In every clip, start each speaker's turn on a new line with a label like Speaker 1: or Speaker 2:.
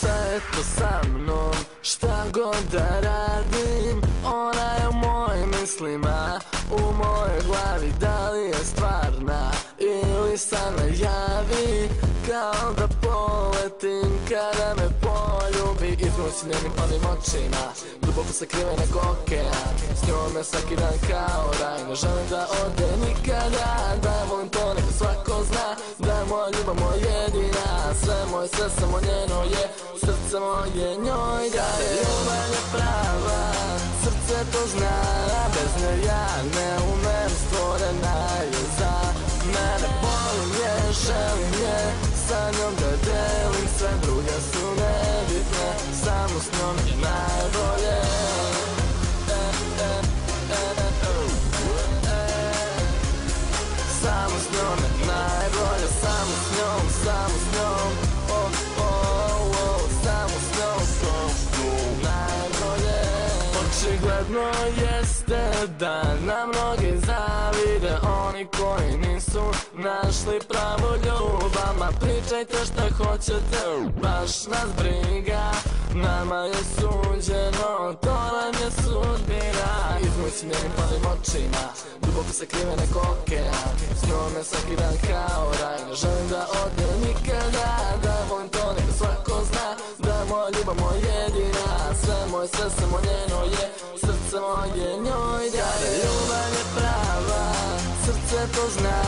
Speaker 1: to sa mnom, šta god da radim, ona je u mojim mislima, u mojoj glavi. Da li je stvarna ili sana javi, kao da poletim kada me poljubi. Iznosi njenim plavim očima, duboko sakrivena ko okean, s njom je svaki dan kao raj. Ne želim da ode nikada, da je volim to neka svako zna, da je moja ljubav moja jedina. Sve moje, sve samo njeno je, srce moje njoj daje. Ljubav je prava, srce to zna, bez nje ja ne umem, stvorena je za mene. Volim je, želim je, sa njom da delim sve, druge su nebitne, samo s njom je najbolje. Samo s njom je najbolje, samo s njom, samo s njom, samo s njom, najbolje. Očigledno jeste da nam mnogi zavide, oni koji nisu našli pravu ljubav. Ma pričajte šta hoćete, baš nas briga, nama je suđeno, to nam je sudbina. Izmuci njenim plavim očima, duboko sakrivena ko okean, s njom je svaki dan kao raj. Ne želim da ode nikada, da je volim to neka svako zna, da je moja ljubav moja jedina. Sve moje, sve samo njeno je, srce moje njoj daje. Ljubav je prava, srce to zna,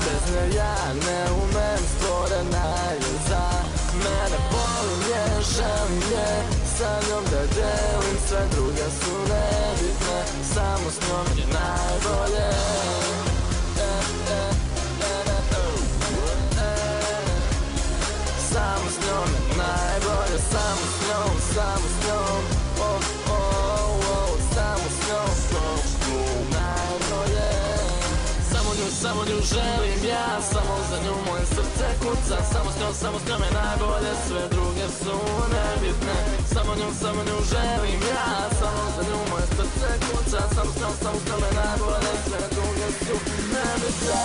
Speaker 1: bez nje ja ne umem, stvorena je za mene. Volim je, želim je, sa njom da delim sve, druge su nebitne, samo s njom je najbolje. Samo s njom je najbolje, samo s njom, samo s njom, samo s njom, najbolje. Samo nju želim ja, samo za nju moje srce kuca, samo s njom je najbolje, sve druge su nebitne. Samo nju želim ja, samo za nju moje srce kuca, samo s njom je najbolje, sve druge su nebitne.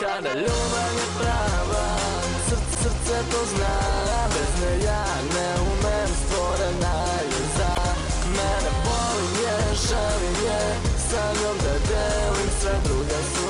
Speaker 1: Kada ljubav je prava, srce to zna, bez nje ja ne umem, stvorena je za mene. Volim je, želim je, sa njom da delim sve, druge su